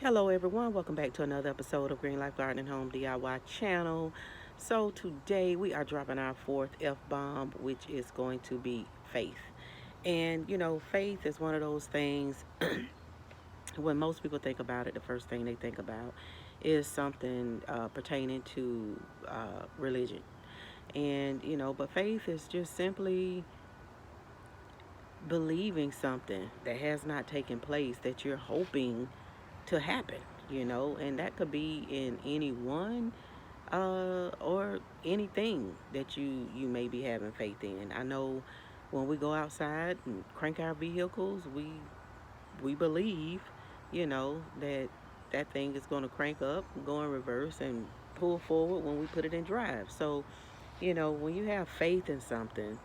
Hello everyone, welcome back to another episode of Green Life Garden and Home DIY channel. So today we are dropping our fourth F-bomb, which is going to be faith. And faith is one of those things when most people think about it, the first thing they think about is something pertaining to religion. And but faith is just simply believing something that has not taken place that you're hoping to happen, and that could be in anyone or anything that you may be having faith in. I know when we go outside and crank our vehicles, we believe, that that thing is going to crank up, go in reverse, and pull forward when we put it in drive. So, when you have faith in something,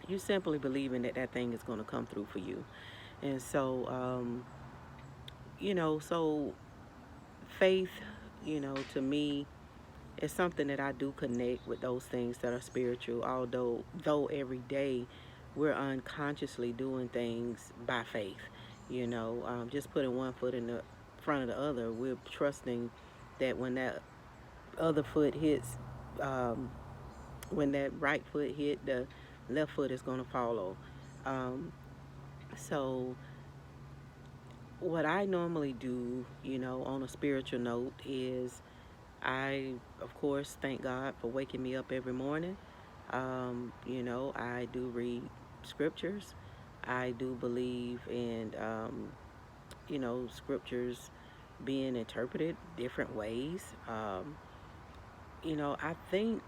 you simply believing that that thing is going to come through for you. And so, so faith, to me, is something that I do connect with those things that are spiritual. Although, though every day we're unconsciously doing things by faith, just putting one foot in the front of the other. We're trusting that when that other foot hits, um, when that right foot hit, the left foot is going to follow. Um, so what I normally do, on a spiritual note is I, of course, thank God for waking me up every morning. I do read scriptures. I do believe in, scriptures being interpreted different ways. I think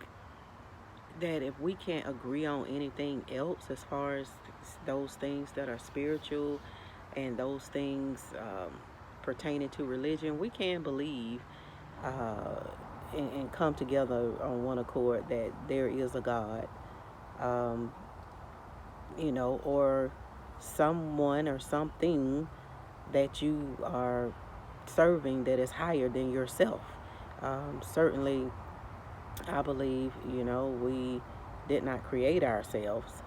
that if we can't agree on anything else as far as those things that are spiritual and those things pertaining to religion, we can believe uh, and come together on one accord that there is a God, um, or someone or something that you are serving that is higher than yourself. Certainly, I believe, we did not create ourselves.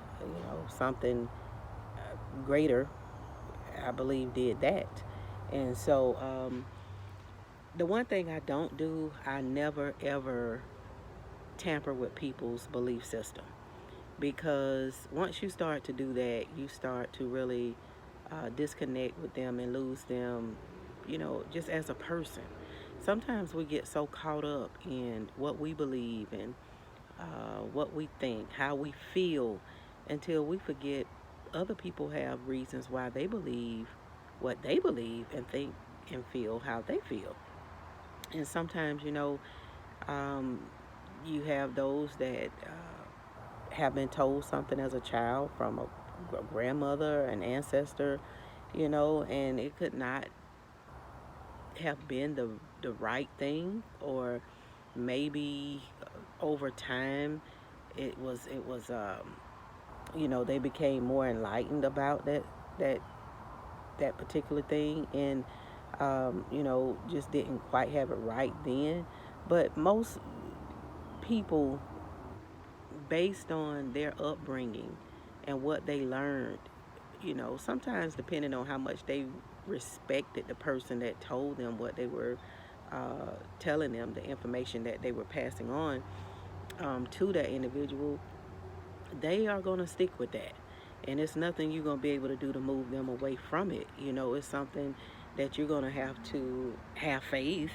Something greater, I believe, did that. And so, the one thing I don't do, I never ever tamper with people's belief system, because once you start to do that, you start to really disconnect with them and lose them, just as a person. Sometimes we get so caught up in what we believe and what we think, how we feel, until we forget other people have reasons why they believe what they believe and think and feel how they feel. And sometimes, um, you have those that have been told something as a child from a grandmother, an ancestor, and it could not have been the right thing, or maybe over time it was they became more enlightened about that that particular thing, and just didn't quite have it right then. But most people, based on their upbringing and what they learned, sometimes depending on how much they respected the person that told them what they were telling them, the information that they were passing on to that individual, they are going to stick with that. And it's nothing you're going to be able to do to move them away from it. It's something that you're going to have faith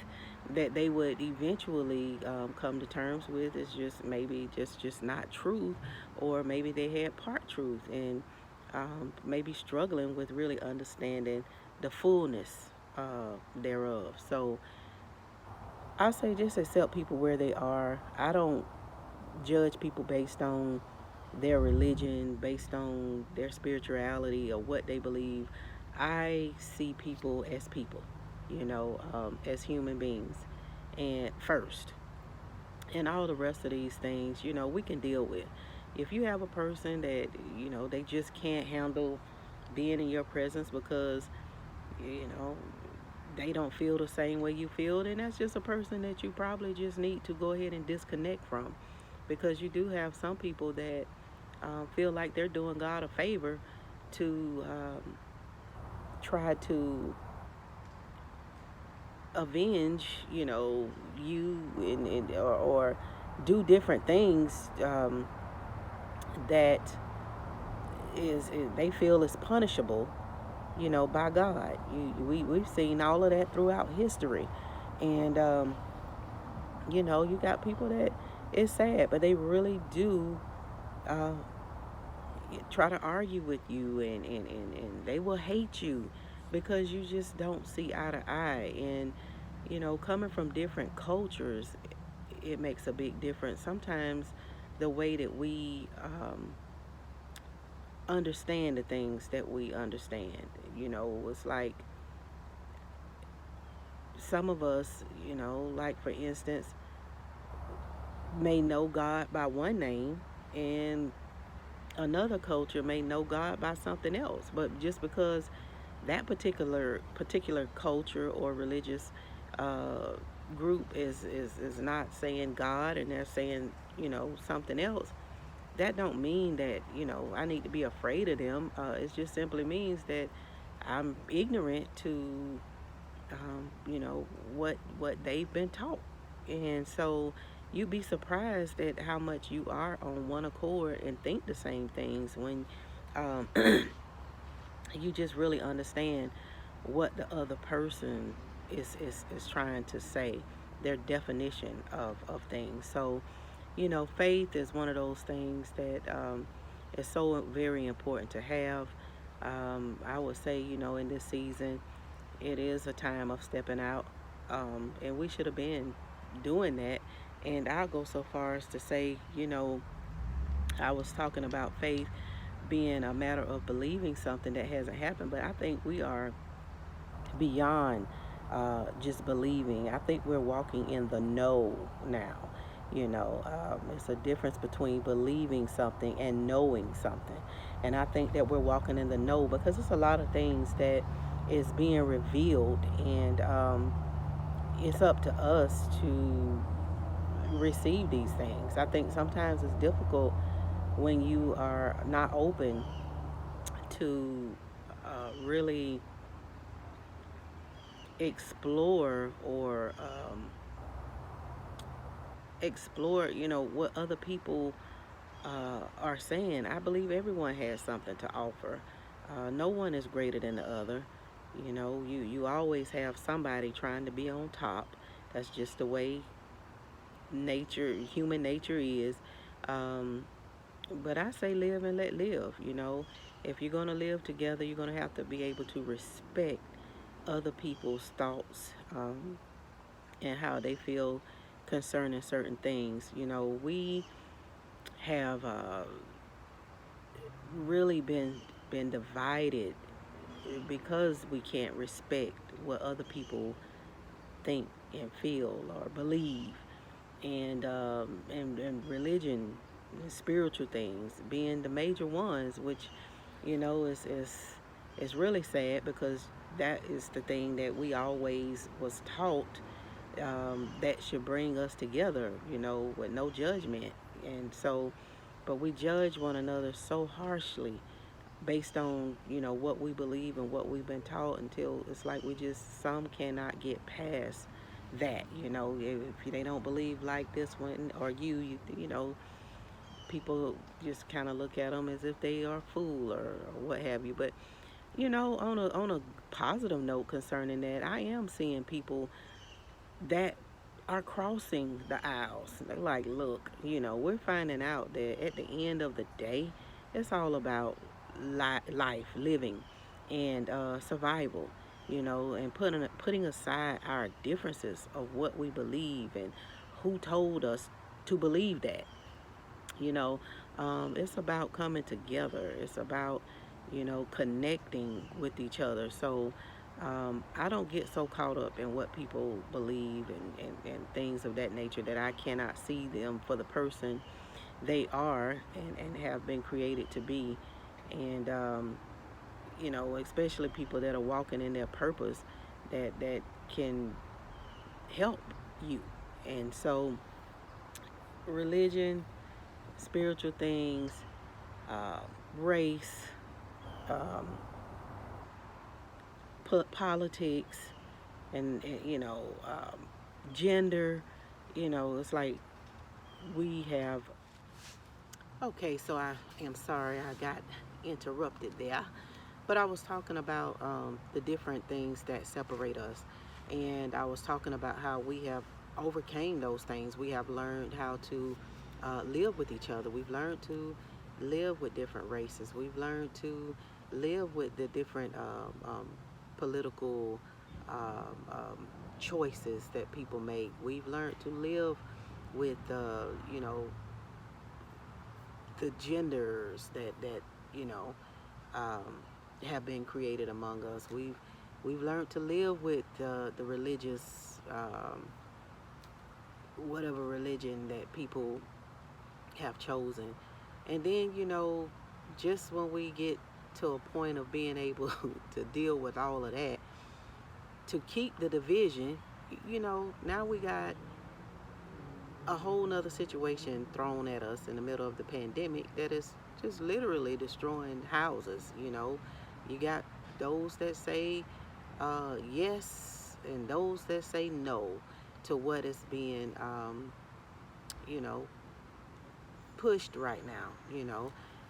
that they would eventually come to terms with. It's just maybe just not truth, or maybe they had part truth, and maybe struggling with really understanding the fullness thereof. So I say just accept people where they are. I don't judge people based on their religion, based on their spirituality, or what they believe. I see people, as human beings, and first, and all the rest of these things, we can deal with. If you have a person that they just can't handle being in your presence because you know they don't feel the same way you feel, then that's just a person that you probably just need to go ahead and disconnect from, because you do have some people that feel like they're doing God a favor to try to avenge, you, or do different things, that they feel is punishable, by God. We've seen all of that throughout history. And, you got people that, it's sad, but they really do uh, try to argue with you, and they will hate you because you just don't see eye to eye. And, coming from different cultures, it makes a big difference. Sometimes the way that we understand the things that we understand, it's like some of us, like for instance, may know God by one name, and another culture may know God by something else. But just because that particular culture or religious uh, group is not saying God, and they're saying, something else, that don't mean that, I need to be afraid of them. It just simply means that I'm ignorant to, what they've been taught. And so you'd be surprised at how much you are on one accord and think the same things when um, you just really understand what the other person is trying to say, their definition of things. So, faith is one of those things that is so very important to have. I would say, in this season, it is a time of stepping out, and we should have been doing that. And I'll go so far as to say, I was talking about faith being a matter of believing something that hasn't happened, but I think we are beyond just believing. I think we're walking in the know now. It's a difference between believing something and knowing something. And I think that we're walking in the know because it's a lot of things that is being revealed, and it's up to us to receive these things. I think sometimes it's difficult when you are not open to really explore, or explore, what other people are saying. I believe everyone has something to offer. No one is greater than the other. You always have somebody trying to be on top. That's just the way human nature is. Um, but I say live and let live. If you're gonna live together, you're gonna have to be able to respect other people's thoughts, and how they feel concerning certain things. We have really been divided because we can't respect what other people think and feel or believe, and religion and spiritual things being the major ones, which, is really sad because that is the thing that we always was taught, that should bring us together, with no judgment. And so, but we judge one another so harshly based on, what we believe and what we've been taught, until it's like some cannot get past that. If they don't believe like this one, or people just kind of look at them as if they are a fool, or what have you. But, on a positive note concerning that, I am seeing people that are crossing the aisles. They're like, look, we're finding out that at the end of the day, it's all about life, living, and survival. And putting aside our differences of what we believe and who told us to believe that. You know, it's about coming together. It's about, connecting with each other. So I don't get so caught up in what people believe, and things of that nature, that I cannot see them for the person they are, and have been created to be. And, especially people that are walking in their purpose, that can help you. And so, religion, spiritual things, uh, race, um, politics, and gender. It's like we have. Okay, so I am sorry I got interrupted there. But I was talking about the different things that separate us. And I was talking about how we have overcame those things. We have learned how to live with each other. We've learned to live with different races. We've learned to live with the different political choices that people make. We've learned to live with, the genders that you know um, have been created among us. We've learned to live with the religious, whatever religion that people have chosen, and then just when we get to a point of being able to deal with all of that, to keep the division, now we got a whole nother situation thrown at us in the middle of the pandemic that is just literally destroying houses. You got those that say yes and those that say no to what is being you know pushed right now.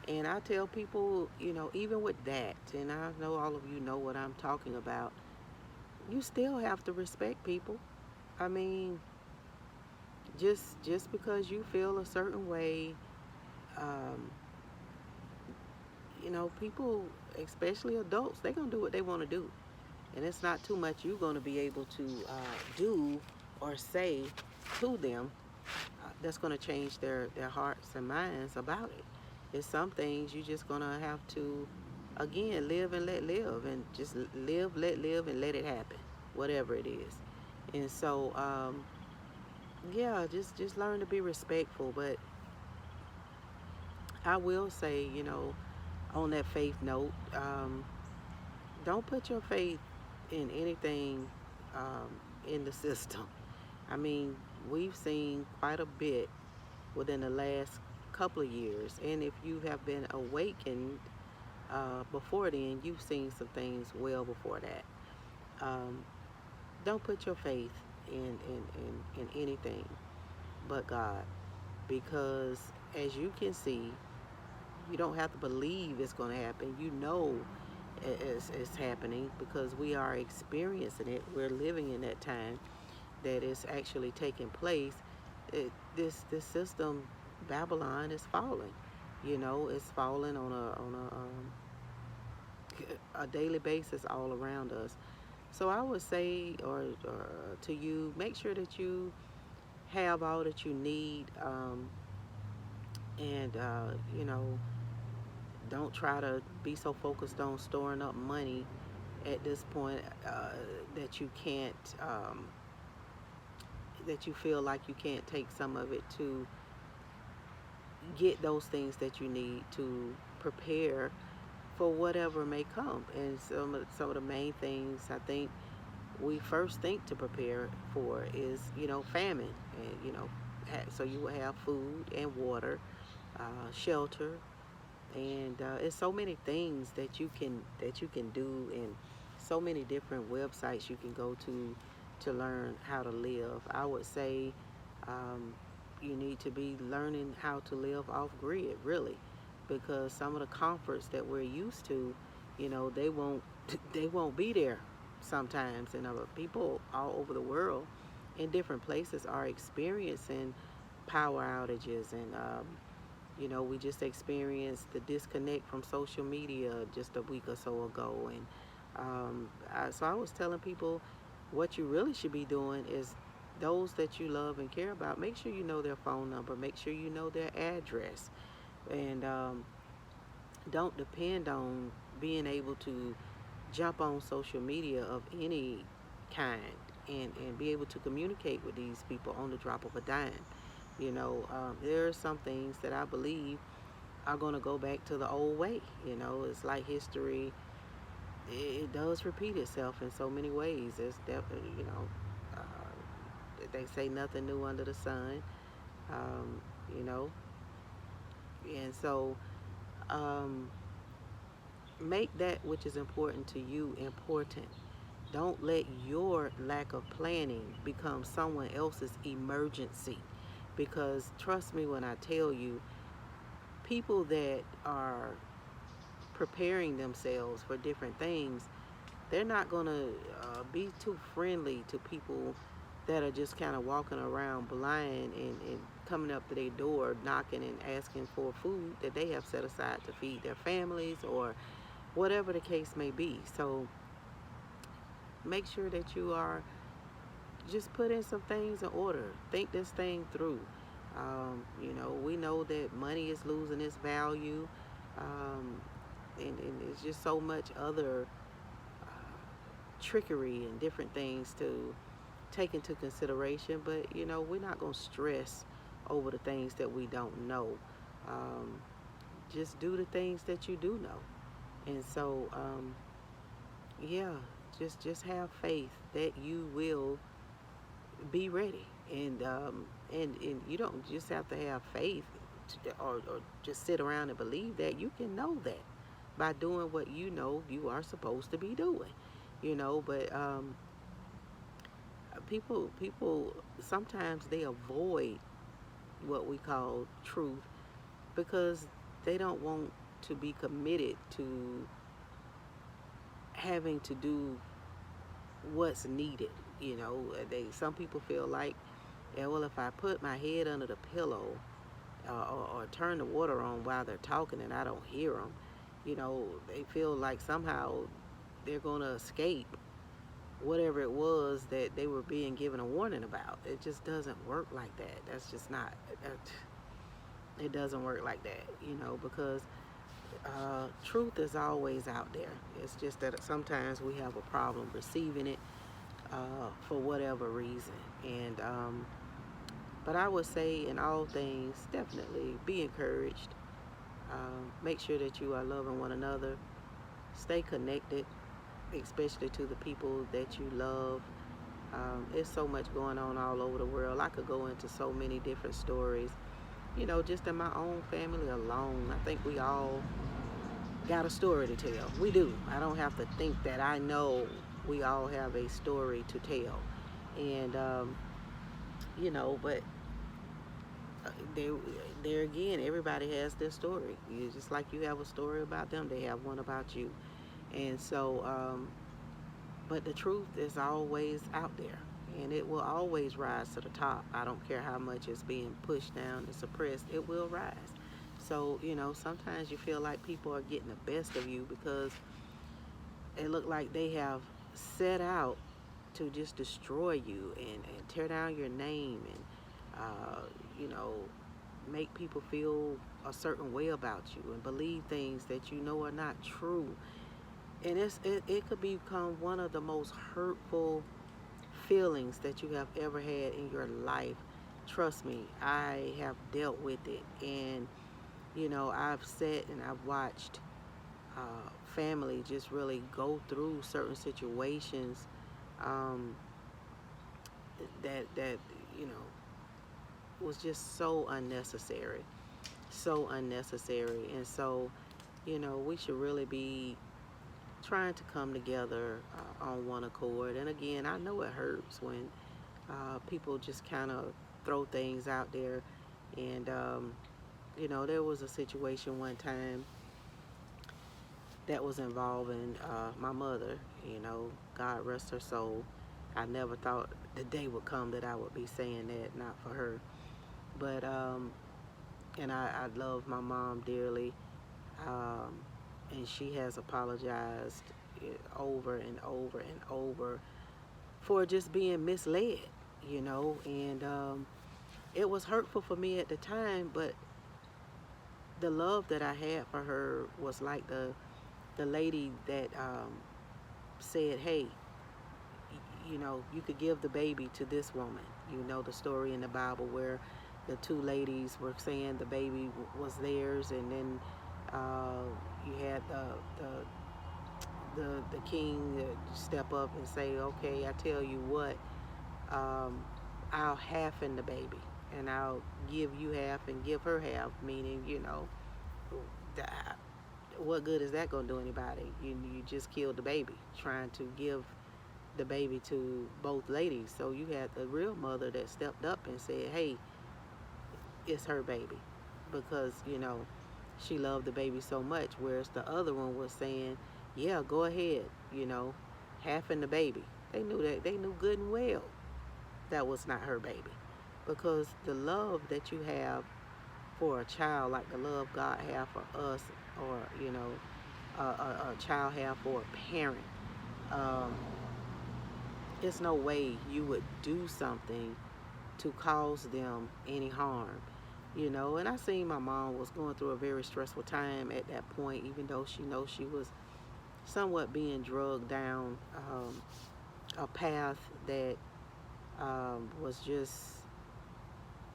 And I tell people, even with that, and I know all of you know what I'm talking about, you still have to respect people. I mean, just because you feel a certain way, um, people, especially adults, they're gonna do what they want to do, and it's not too much you're gonna be able to do or say to them that's gonna change their hearts and minds about it. It's some things you just gonna have to, again, live and let live, and just live, let live, and let it happen, whatever it is. And so, yeah, just learn to be respectful. But I will say, on that faith note, don't put your faith in anything in the system. I mean, we've seen quite a bit within the last couple of years, and if you have been awakened before then, you've seen some things well before that. Um, don't put your faith in anything but God, because as you can see, you don't have to believe it's going to happen. It's happening because we are experiencing it. We're living in that time that is actually taking place. This system, Babylon, is falling. It's falling on a daily basis all around us. So I would say, or to you, make sure that you have all that you need, and don't try to be so focused on storing up money at this point that you can't, that you feel like you can't take some of it to get those things that you need to prepare for whatever may come. And some of the main things I think we first think to prepare for is, famine, and so you will have food and water, shelter, and it's so many things that you can do, and so many different websites you can go to learn how to live. I would say um, you need to be learning how to live off grid, really, because some of the comforts that we're used to, they won't they won't be there sometimes. And people all over the world in different places are experiencing power outages, and we just experienced the disconnect from social media just a week or so ago. And so I was telling people what you really should be doing is those that you love and care about, make sure you know their phone number, make sure you know their address, and don't depend on being able to jump on social media of any kind and be able to communicate with these people on the drop of a dime. There are some things that I believe are going to go back to the old way. It's like history, it does repeat itself in so many ways. It's definitely, they say nothing new under the sun, um, you know, and so um, make that which is important to you important. Don't let your lack of planning become someone else's emergency. Because trust me when I tell you, people that are preparing themselves for different things, they're not going to be too friendly to people that are just kind of walking around blind and coming up to their door, knocking and asking for food that they have set aside to feed their families or whatever the case may be. So make sure that you are just putting some things in order. Think this thing through. We know that money is losing its value, um, and it's just so much other trickery and different things to take into consideration. But we're not going to stress over the things that we don't know. Um, just do the things that you do know. And so, yeah, just have faith that you will be ready. And you don't just have to have faith or just sit around and believe that. You can know that by doing what you know you are supposed to be doing. But people sometimes they avoid what we call truth because they don't want to be committed to having to do what's needed. Some people feel like, yeah, well, if I put my head under the pillow or turn the water on while they're talking and I don't hear them, they feel like somehow they're going to escape whatever it was that they were being given a warning about. It just doesn't work like that. That's just not, it doesn't work like that, because truth is always out there. It's just that sometimes we have a problem receiving it for whatever reason. But I would say in all things, definitely be encouraged. Make sure that you are loving one another. Stay connected, especially to the people that you love. There's so much going on all over the world. I could go into so many different stories. Just in my own family alone, I think we all got a story to tell. We do. I don't have to think that. I know we all have a story to tell. And, but there, there again, everybody has their story. Just like you have a story about them, they have one about you. And so, but the truth is always out there. And it will always rise to the top. I don't care how much it's being pushed down and suppressed, it will rise. So, sometimes you feel like people are getting the best of you because it look like they have set out to just destroy you and tear down your name and, uh, you know, make people feel a certain way about you and believe things that are not true. And it could become one of the most hurtful feelings that you have ever had in your life. Trust me, I have dealt with it. And, I've sat and I've watched family just really go through certain situations um, that was just so unnecessary, so unnecessary. And so, we should really be trying to come together on one accord. And again, I know it hurts when people just kind of throw things out there. And there was a situation one time that was involving my mother. God rest her soul. I never thought the day would come that I would be saying that, not for her. But, and I love my mom dearly. Um, and she has apologized over and over and over for just being misled, and it was hurtful for me at the time, but the love that I had for her was like the lady that said, hey, you could give the baby to this woman. The story in the Bible where the two ladies were saying the baby was theirs, and then you had the king step up and say, okay, I tell you what, um, I'll half in the baby, and I'll give you half and give her half, meaning, that, what good is that going to do anybody? You just killed the baby trying to give the baby to both ladies. So you had the real mother that stepped up and said, hey, it's her baby, because she loved the baby so much, whereas the other one was saying, yeah, go ahead, half in the baby. They knew good and well that was not her baby, because the love that you have for a child, like the love God have for us, or a child have for a parent, um, there's no way you would do something to cause them any harm. And I seen my mom was going through a very stressful time at that point, even though she knows she was somewhat being drugged down a path that was just,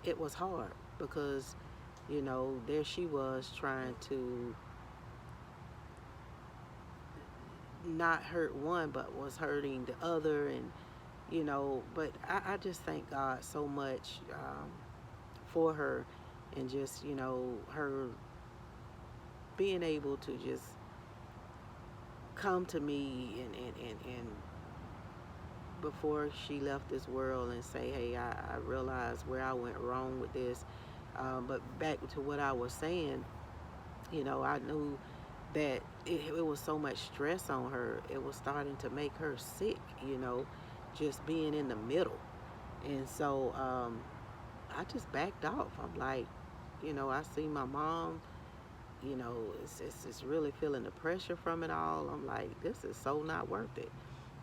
it was hard, because there she was trying to not hurt one, but was hurting the other. And but I just thank God so much for her, and just her being able to just come to me and before she left this world and say, hey, I realized where I went wrong with this. But back to what I was saying, I knew that it was so much stress on her. It was starting to make her sick, just being in the middle. And so I just backed off. I'm like, I see my mom, it's really feeling the pressure from it all. I'm like, this is so not worth it,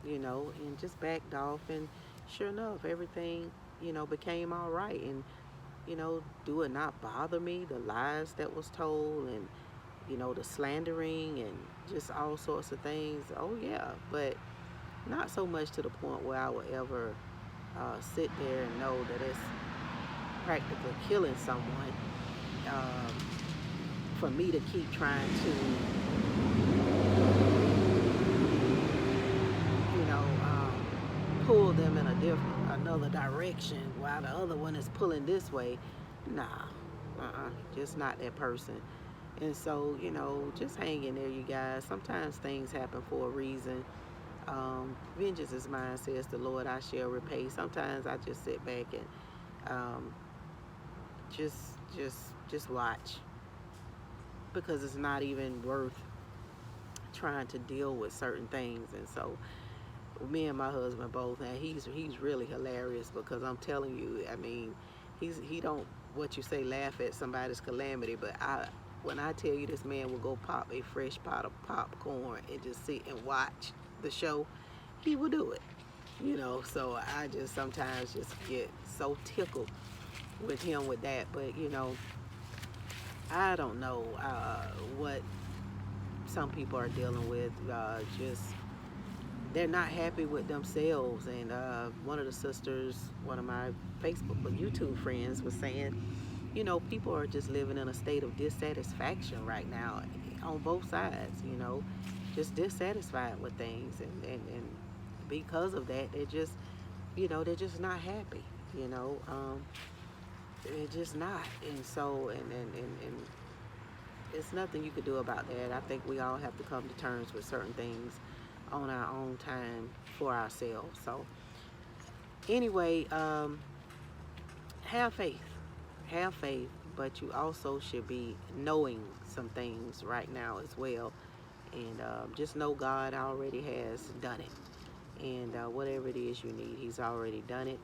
and just backed off. And sure enough, everything, became all right. And, do it not bother me, the lies that was told, and, the slandering, and just all sorts of things. Oh, yeah. But not so much to the point where I would ever sit there and know that it's practically killing someone, um, for me to keep trying to, pull them in another direction while the other one is pulling this way. Nah, just not that person. And so, just hang in there, you guys. Sometimes things happen for a reason. Vengeance is mine, says the Lord, I shall repay. Sometimes I just sit back and um, just watch, because it's not even worth trying to deal with certain things. And so me and my husband both, and he's really hilarious, because I'm telling you, I mean, he don't, what you say, laugh at somebody's calamity, but when I tell you, this man will go pop a fresh pot of popcorn and just sit and watch the show, he will do it. So I just sometimes just get so tickled with him with that. But I don't know what some people are dealing with. Just they're not happy with themselves. And one of the sisters, one of my Facebook but YouTube friends, was saying, people are just living in a state of dissatisfaction right now on both sides. Just dissatisfied with things, and because of that, they're just not happy. They're just not. And so, and it's nothing you could do about that. I think we all have to come to terms with certain things on our own time for ourselves. So anyway, have faith. Have faith, but you also should be knowing some things right now as well. And just know God already has done it. And whatever it is you need, he's already done it.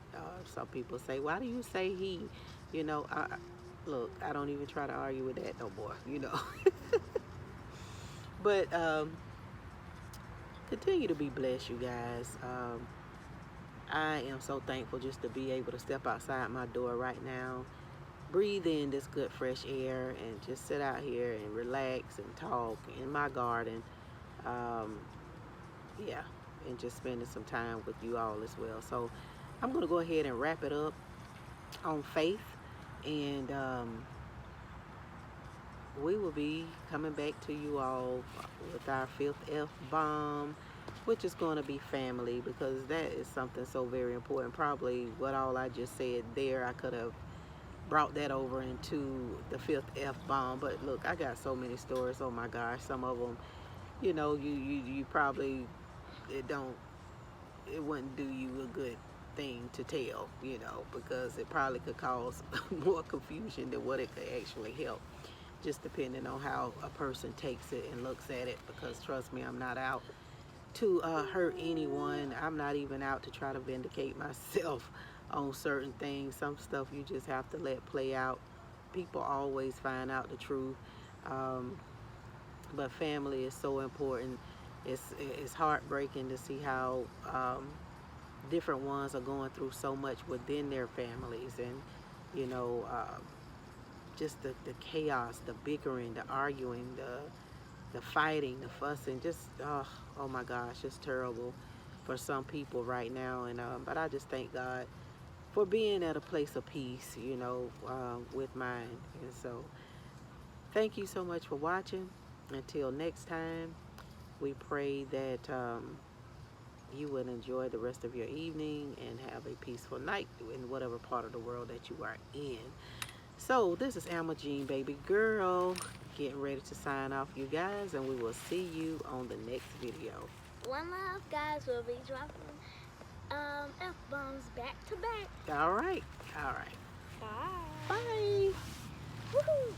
Some people say, why do you say he? Look, I don't even try to argue with that no more. But continue to be blessed, you guys. I am so thankful just to be able to step outside my door right now, breathe in this good fresh air, and just sit out here and relax and talk in my garden. Um, yeah, and just spending some time with you all as well. So I'm going to go ahead and wrap it up on faith, and we will be coming back to you all with our fifth F-bomb, which is going to be family, because that is something so very important. Probably what all I just said there, I could have brought that over into the fifth F-bomb. But look, I got so many stories. Oh my gosh, some of them, you probably, it don't, it wouldn't do you a good thing to tell, because it probably could cause more confusion than what it could actually help, just depending on how a person takes it and looks at it. Because trust me, I'm not out to hurt anyone. I'm not even out to try to vindicate myself on certain things. Some stuff you just have to let play out. People always find out the truth. Um, but family is so important. It's heartbreaking to see how different ones are going through so much within their families, and you know uh, just the chaos, the bickering, the arguing, the fighting, the fussing, just oh my gosh, it's terrible for some people right now. And but I just thank God for being at a place of peace, with mine. And so thank you so much for watching. Until next time, we pray that you will enjoy the rest of your evening and have a peaceful night in whatever part of the world that you are in. So this is Alma Jean, baby girl, getting ready to sign off, you guys, and we will see you on the next video. One love, guys. We'll be dropping F-bombs back to back. All right. Bye. Bye. Woohoo.